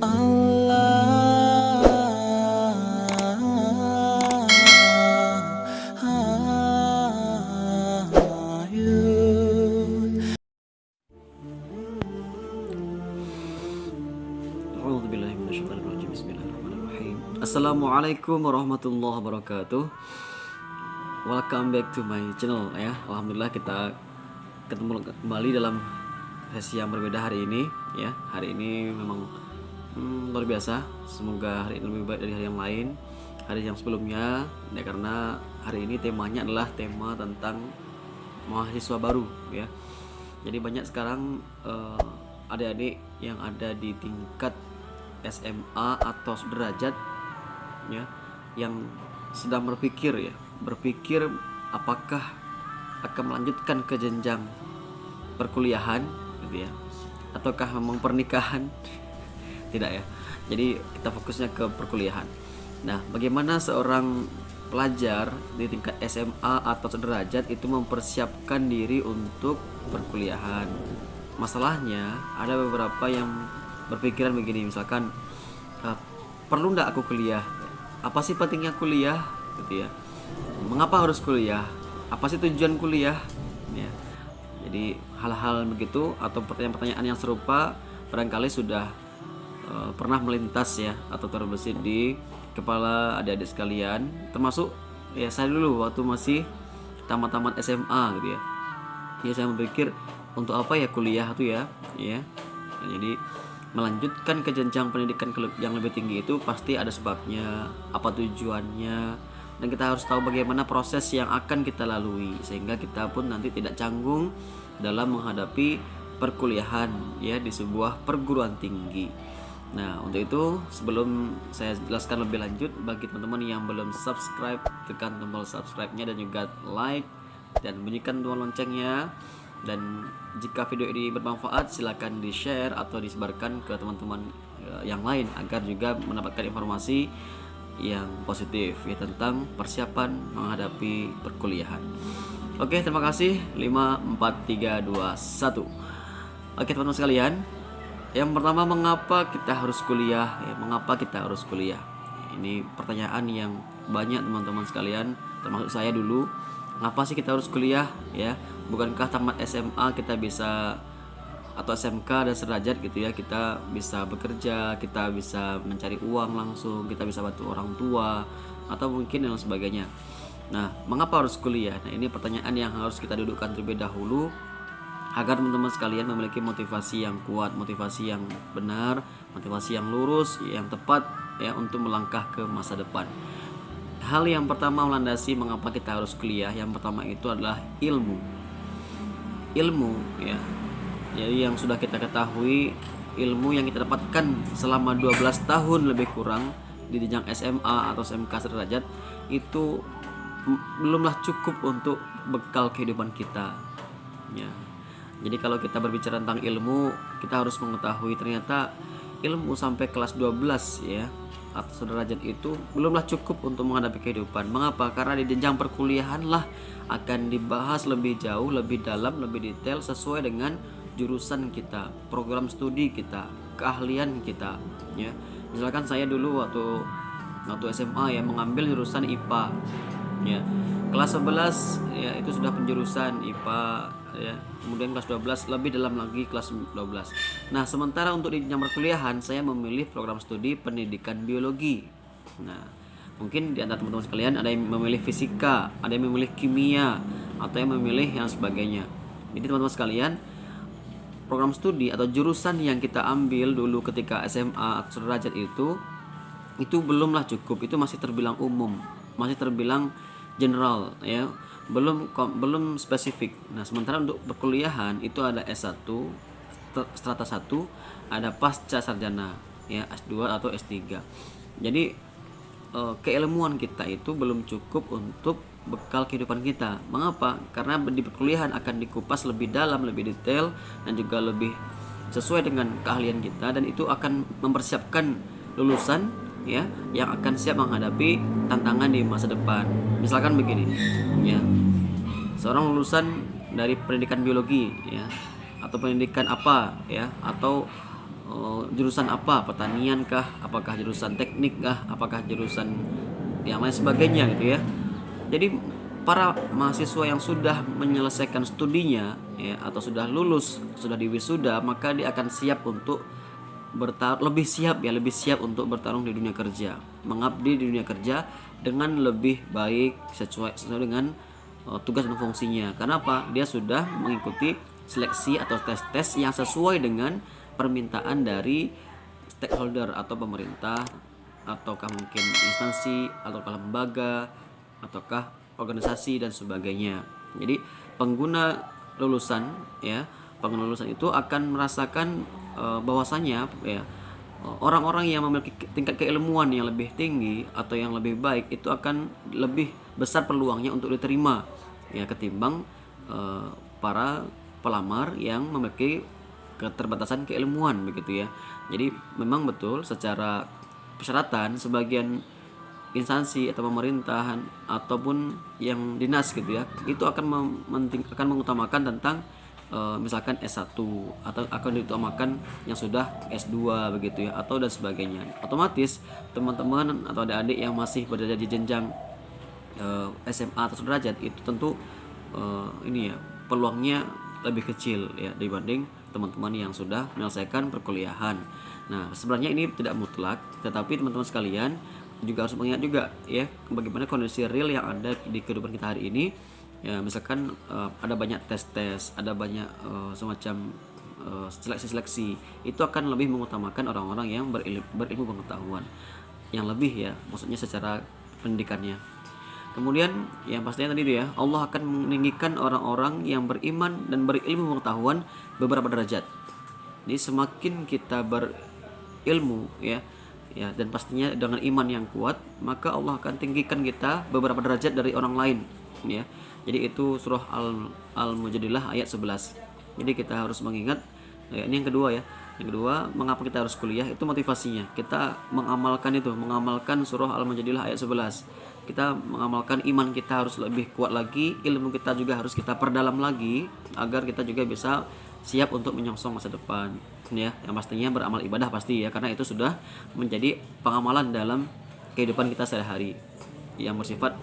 Assalamualaikum warahmatullahi wabarakatuh. Welcome back to my channel ya. Alhamdulillah kita ketemu kembali dalam sesi yang berbeda hari ini ya. Hari ini memang luar biasa. Semoga hari ini lebih baik dari hari yang lain, hari yang sebelumnya ya, karena hari ini temanya adalah tema tentang mahasiswa baru ya. Jadi banyak sekarang adik-adik yang ada di tingkat SMA atau sederajat ya, yang sedang berpikir apakah akan melanjutkan ke jenjang perkuliahan gitu ya, ataukah memang pernikahan. Tidak ya, jadi kita fokusnya ke perkuliahan. Nah, bagaimana seorang pelajar di tingkat SMA atau sederajat itu mempersiapkan diri untuk perkuliahan? Masalahnya ada beberapa yang berpikiran begini, misalkan perlu nggak aku kuliah? Apa sih pentingnya kuliah gitu ya? Mengapa harus kuliah? Apa sih tujuan kuliah ya? Jadi hal-hal begitu atau pertanyaan-pertanyaan yang serupa barangkali sudah pernah melintas ya, atau terbesit di kepala adik-adik sekalian, termasuk ya saya dulu waktu masih tamat-tamat SMA gitu ya. Ya saya berpikir, untuk apa ya kuliah tuh ya? Jadi melanjutkan ke jenjang pendidikan yang lebih tinggi itu pasti ada sebabnya, apa tujuannya, dan kita harus tahu bagaimana proses yang akan kita lalui sehingga kita pun nanti tidak canggung dalam menghadapi perkuliahan ya di sebuah perguruan tinggi. Nah, untuk itu sebelum saya jelaskan lebih lanjut, bagi teman-teman yang belum subscribe, tekan tombol subscribe-nya dan juga like dan bunyikan tombol loncengnya. Dan jika video ini bermanfaat, silakan di-share atau disebarkan ke teman-teman yang lain agar juga mendapatkan informasi yang positif ya tentang persiapan menghadapi perkuliahan. Oke, terima kasih. 5 4 3 2 1. Oke, teman-teman sekalian, yang pertama, mengapa kita harus kuliah ya? Mengapa kita harus kuliah? Ini pertanyaan yang banyak teman-teman sekalian, termasuk saya dulu. Ngapa sih kita harus kuliah ya? Bukankah tamat SMA kita bisa, atau SMK dan sederajat gitu ya, kita bisa bekerja, kita bisa mencari uang langsung, kita bisa bantu orang tua atau mungkin dan sebagainya. Nah, mengapa harus kuliah? Nah, ini pertanyaan yang harus kita dudukkan terlebih dahulu agar teman-teman sekalian memiliki motivasi yang kuat, motivasi yang benar, motivasi yang lurus, yang tepat ya untuk melangkah ke masa depan. Hal yang pertama melandasi mengapa kita harus kuliah, yang pertama itu adalah ilmu ya. Jadi yang sudah kita ketahui, ilmu yang kita dapatkan selama 12 tahun lebih kurang di jenjang SMA atau SMK sederajat itu belumlah cukup untuk bekal kehidupan kita ya. Jadi kalau kita berbicara tentang ilmu, kita harus mengetahui ternyata ilmu sampai kelas 12 ya atau sederajat itu belumlah cukup untuk menghadapi kehidupan. Mengapa? Karena di jenjang perkuliahan lah akan dibahas lebih jauh, lebih dalam, lebih detail sesuai dengan jurusan kita, program studi kita, keahlian kita ya. Misalkan saya dulu waktu SMA ya mengambil jurusan IPA ya. Kelas 11 ya itu sudah penjurusan IPA ya. Kemudian kelas 12 lebih dalam lagi kelas 12. Nah, sementara untuk di jenjang perkuliahan saya memilih program studi pendidikan biologi. Nah, mungkin di antara teman-teman sekalian ada yang memilih fisika, ada yang memilih kimia, atau yang memilih yang sebagainya. Jadi teman-teman sekalian, program studi atau jurusan yang kita ambil dulu ketika SMA atau sederajat itu belumlah cukup, itu masih terbilang umum, masih terbilang general ya, belum spesifik. Nah, sementara untuk perkuliahan itu ada S1, strata 1, ada pasca sarjana ya, S2 atau S3. Jadi keilmuan kita itu belum cukup untuk bekal kehidupan kita. Mengapa? Karena di perkuliahan akan dikupas lebih dalam, lebih detail, dan juga lebih sesuai dengan keahlian kita, dan itu akan mempersiapkan lulusan ya yang akan siap menghadapi tantangan di masa depan. Misalkan begini ya, seorang lulusan dari pendidikan biologi ya, atau pendidikan apa ya, atau jurusan apa, pertanian kah, apakah jurusan teknik kah, apakah jurusan yang lain sebagainya gitu ya. Jadi para mahasiswa yang sudah menyelesaikan studinya ya, atau sudah lulus, sudah diwisuda, maka dia akan siap untuk lebih siap untuk bertarung di dunia kerja, mengabdi di dunia kerja dengan lebih baik sesuai dengan tugas dan fungsinya. Karena apa? Dia sudah mengikuti seleksi atau tes-tes yang sesuai dengan permintaan dari stakeholder atau pemerintah, ataukah mungkin instansi, ataukah lembaga, ataukah organisasi dan sebagainya. Jadi pengguna lulusan itu akan merasakan bahwasanya ya, orang-orang yang memiliki tingkat keilmuan yang lebih tinggi atau yang lebih baik itu akan lebih besar peluangnya untuk diterima ya, ketimbang para pelamar yang memiliki keterbatasan keilmuan begitu ya. Jadi memang betul secara persyaratan sebagian instansi atau pemerintahan ataupun yang dinas gitu ya, itu akan mengutamakan tentang misalkan S1 atau akan diutamakan yang sudah S2 begitu ya, atau dan sebagainya. Otomatis teman-teman atau adik-adik yang masih berada di jenjang SMA atau sederajat itu tentu ini ya, peluangnya lebih kecil ya dibanding teman-teman yang sudah menyelesaikan perkuliahan. Nah, sebenarnya ini tidak mutlak, tetapi teman-teman sekalian juga harus mengingat juga ya bagaimana kondisi real yang ada di kehidupan kita hari ini. Ya, misalkan ada banyak tes-tes, ada banyak semacam seleksi-seleksi, itu akan lebih mengutamakan orang-orang yang berilmu pengetahuan yang lebih ya, maksudnya secara pendidikannya. Kemudian yang pastinya tadi itu ya, Allah akan meninggikan orang-orang yang beriman dan berilmu pengetahuan beberapa derajat. Jadi semakin kita berilmu ya dan pastinya dengan iman yang kuat, maka Allah akan tinggikan kita beberapa derajat dari orang lain ya. Jadi itu surah Al-Mujadilah ayat 11. Jadi kita harus mengingat ya, ini yang kedua ya. Yang kedua, mengapa kita harus kuliah? Itu motivasinya. Kita mengamalkan surah Al-Mujadilah ayat 11. Kita mengamalkan iman kita harus lebih kuat lagi, ilmu kita juga harus kita perdalam lagi agar kita juga bisa siap untuk menyongsong masa depan ya. Yang pastinya beramal ibadah pasti ya, karena itu sudah menjadi pengamalan dalam kehidupan kita sehari-hari yang bersifat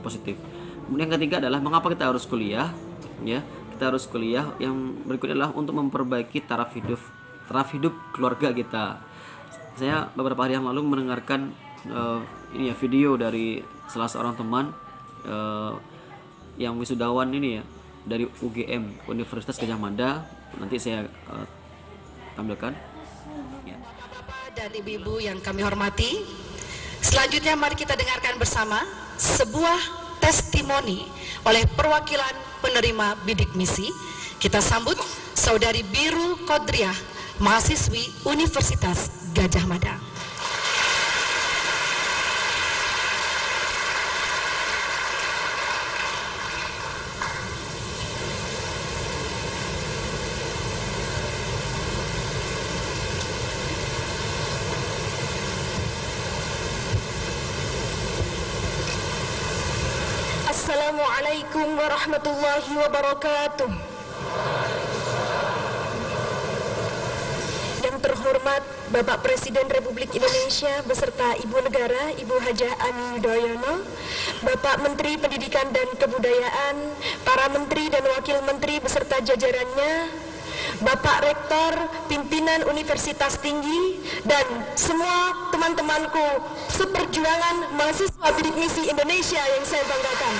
positif. Kemudian yang ketiga adalah mengapa kita harus kuliah ya. Kita harus kuliah, yang berikutnya adalah untuk memperbaiki taraf hidup keluarga kita. Saya beberapa hari yang lalu mendengarkan ini ya, video dari salah seorang teman yang wisudawan ini ya, dari UGM Universitas Gadjah Mada. Nanti saya tampilkan ya. Bapak dan ibu-ibu yang kami hormati, selanjutnya mari kita dengarkan bersama sebuah testimoni oleh perwakilan penerima bidik misi. Kita sambut Saudari Biru Kodriah, mahasiswi Universitas Gadjah Mada. Assalamualaikum warahmatullahi wabarakatuh. Yang terhormat Bapak Presiden Republik Indonesia beserta Ibu Negara Ibu Hajah Ani Yudhoyono, Bapak Menteri Pendidikan dan Kebudayaan, para Menteri dan Wakil Menteri beserta jajarannya, Bapak Rektor, pimpinan Universitas Tinggi, dan semua teman-temanku seperjuangan mahasiswa bidik misi Indonesia yang saya banggakan.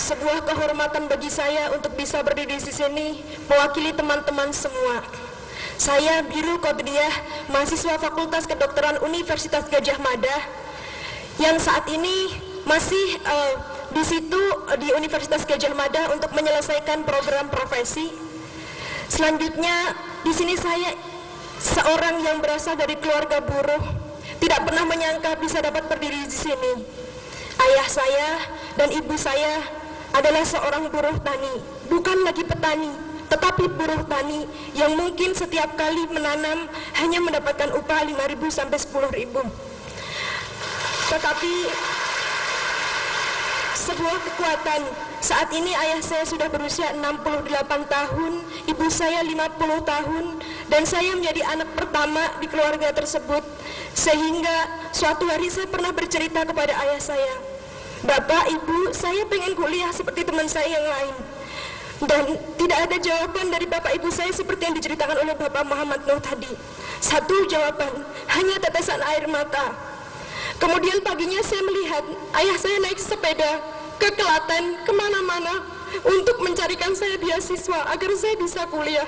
Sebuah kehormatan bagi saya untuk bisa berdiri di sini mewakili teman-teman semua. Saya Biru Kodriah, mahasiswa Fakultas Kedokteran Universitas Gadjah Mada, yang saat ini masih di situ di Universitas Gadjah Mada untuk menyelesaikan program profesi. Selanjutnya di sini saya seorang yang berasal dari keluarga buruh, tidak pernah menyangka bisa dapat berdiri di sini. Ayah saya dan ibu saya adalah seorang buruh tani, bukan lagi petani, tetapi buruh tani yang mungkin setiap kali menanam hanya mendapatkan upah 5.000 sampai 10.000. Tetapi sebuah kekuatan Saat ini ayah saya sudah berusia 68 tahun, ibu saya 50 tahun, dan saya menjadi anak pertama di keluarga tersebut. Sehingga suatu hari saya pernah bercerita kepada ayah saya, "Bapak, Ibu, saya pengen kuliah seperti teman saya yang lain." Dan tidak ada jawaban dari bapak ibu saya seperti yang diceritakan oleh Bapak Muhammad Nuh tadi. Satu jawaban, hanya tetesan air mata. Kemudian paginya saya melihat ayah saya naik sepeda ke Klaten, kemana-mana, untuk mencarikan saya beasiswa agar saya bisa kuliah.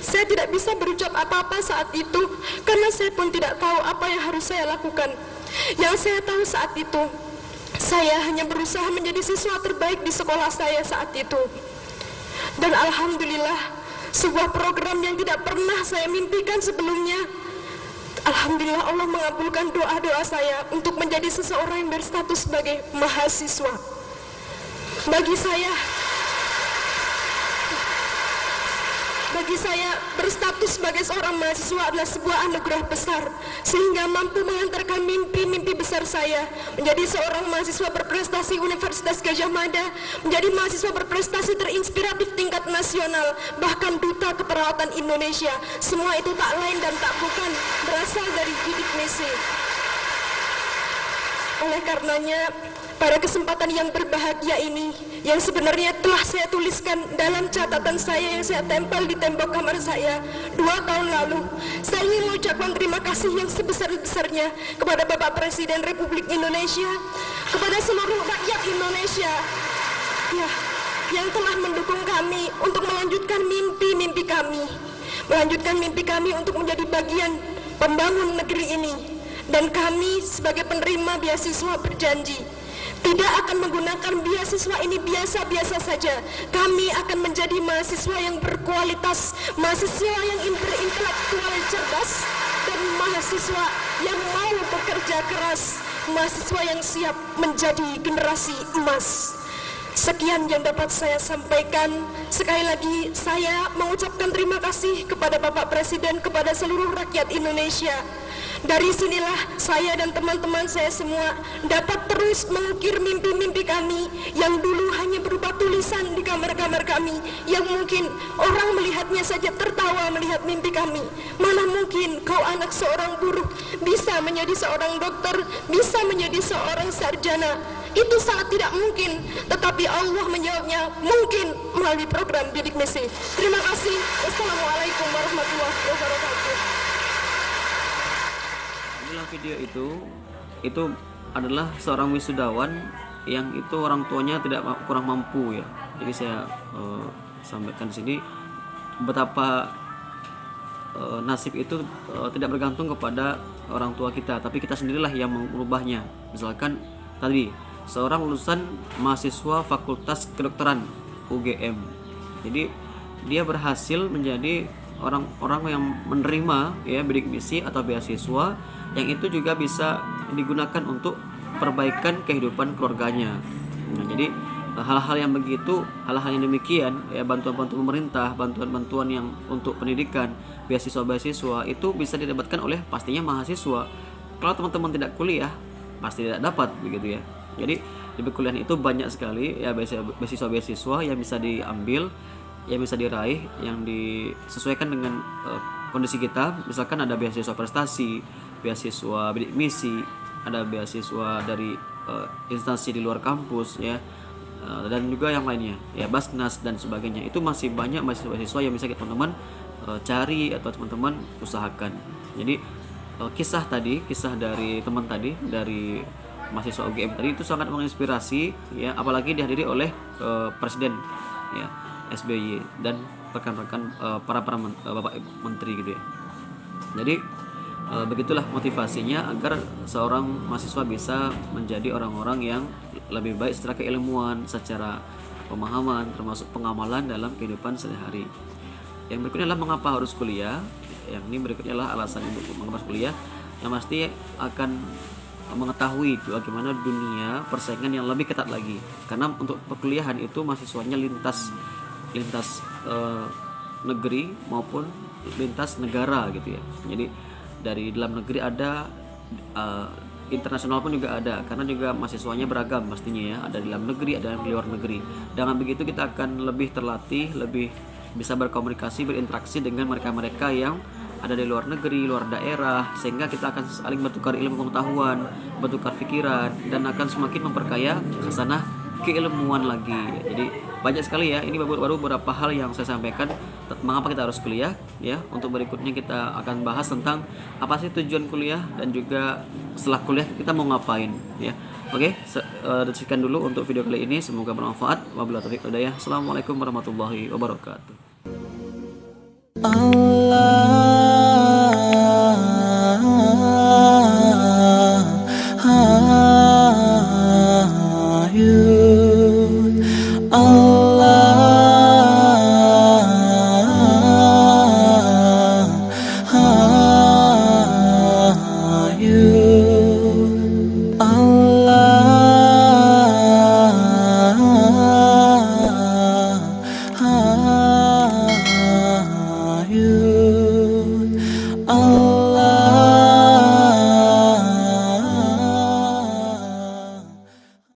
Saya tidak bisa berucap apa-apa saat itu, karena saya pun tidak tahu apa yang harus saya lakukan. Yang saya tahu saat itu, saya hanya berusaha menjadi siswa terbaik di sekolah saya saat itu. Dan alhamdulillah, sebuah program yang tidak pernah saya mimpikan sebelumnya, alhamdulillah Allah mengabulkan doa-doa saya untuk menjadi seseorang yang berstatus sebagai mahasiswa. Bagi saya berstatus sebagai seorang mahasiswa adalah sebuah anugerah besar, sehingga mampu mengantarkan mimpi-mimpi besar saya menjadi seorang mahasiswa berprestasi Universitas Gadjah Mada, menjadi mahasiswa berprestasi terinspiratif tingkat nasional, bahkan duta keperawatan Indonesia. Semua itu tak lain dan tak bukan berasal dari bidik misi. Oleh karenanya, pada kesempatan yang berbahagia ini, yang sebenarnya telah saya tuliskan dalam catatan saya yang saya tempel di tembok kamar saya 2 tahun lalu, saya ingin mengucapkan terima kasih yang sebesar-besarnya kepada Bapak Presiden Republik Indonesia, kepada seluruh rakyat Indonesia, ya, yang telah mendukung kami untuk melanjutkan mimpi kami untuk menjadi bagian pembangun negeri ini. Dan kami sebagai penerima beasiswa berjanji tidak akan menggunakan beasiswa ini biasa-biasa saja. Kami akan menjadi mahasiswa yang berkualitas, mahasiswa yang berintelektual cerdas, dan mahasiswa yang mau bekerja keras, mahasiswa yang siap menjadi generasi emas. Sekian yang dapat saya sampaikan. Sekali lagi saya mengucapkan terima kasih kepada Bapak Presiden, kepada seluruh rakyat Indonesia. Dari sinilah saya dan teman-teman saya semua dapat terus mengukir mimpi-mimpi kami yang dulu hanya berupa tulisan di kamar-kamar kami, yang mungkin orang melihatnya saja tertawa melihat mimpi kami. Mana mungkin kau anak seorang buruh bisa menjadi seorang dokter, bisa menjadi seorang sarjana. Itu sangat tidak mungkin, tetapi Allah menjawabnya mungkin melalui program bidik misi. Terima kasih. Wassalamualaikum warahmatullahi wabarakatuh. Inilah video itu adalah seorang wisudawan yang itu orang tuanya kurang mampu ya. Jadi saya sampaikan di sini betapa nasib itu tidak bergantung kepada orang tua kita, tapi kita sendirilah yang merubahnya. Misalkan tadi seorang lulusan mahasiswa Fakultas Kedokteran UGM, jadi dia berhasil menjadi orang-orang yang menerima ya bidik misi atau beasiswa, yang itu juga bisa digunakan untuk perbaikan kehidupan keluarganya. Nah, jadi hal-hal yang begitu, hal-hal yang demikian ya, bantuan-bantuan pemerintah, bantuan-bantuan yang untuk pendidikan, beasiswa-beasiswa itu bisa didapatkan oleh pastinya mahasiswa. Kalau teman-teman tidak kuliah pasti tidak dapat begitu ya. Jadi di perkuliahan itu banyak sekali ya beasiswa-beasiswa yang bisa diambil, yang bisa diraih, yang disesuaikan dengan kondisi kita. Misalkan ada beasiswa prestasi, beasiswa bidik misi, ada beasiswa dari instansi di luar kampus ya, dan juga yang lainnya ya, Basnas dan sebagainya. Itu masih banyak mahasiswa-mahasiswa yang bisa teman-teman cari atau teman-teman usahakan. Jadi kisah dari teman tadi, dari mahasiswa UGM tadi itu sangat menginspirasi ya, apalagi dihadiri oleh Presiden ya SBY dan rekan-rekan para Bapak Menteri gitu ya. Jadi begitulah motivasinya agar seorang mahasiswa bisa menjadi orang-orang yang lebih baik secara keilmuan, secara pemahaman, termasuk pengamalan dalam kehidupan sehari-hari. Yang berikutnya adalah mengapa harus kuliah. Yang ini berikutnya adalah alasan untuk mengapa harus kuliah. Yang pasti akan mengetahui bagaimana dunia persaingan yang lebih ketat lagi. Karena untuk perkuliahan itu mahasiswanya lintas negeri maupun lintas negara gitu ya. Jadi dari dalam negeri ada internasional pun juga ada, karena juga mahasiswanya beragam pastinya ya, ada di dalam negeri, ada di luar negeri. Dengan begitu kita akan lebih terlatih, lebih bisa berkomunikasi, berinteraksi dengan mereka-mereka yang ada di luar negeri, luar daerah, sehingga kita akan saling bertukar ilmu pengetahuan, bertukar pikiran, dan akan semakin memperkaya khasanah keilmuan lagi. Jadi banyak sekali ya, ini baru beberapa hal yang saya sampaikan mengapa kita harus kuliah ya. Untuk berikutnya kita akan bahas tentang apa sih tujuan kuliah dan juga setelah kuliah kita mau ngapain ya. Oke, sekian dulu untuk video kali ini, semoga bermanfaat. Wabillahi taufiq wal hidayah. Assalamualaikum warahmatullahi wabarakatuh. Oh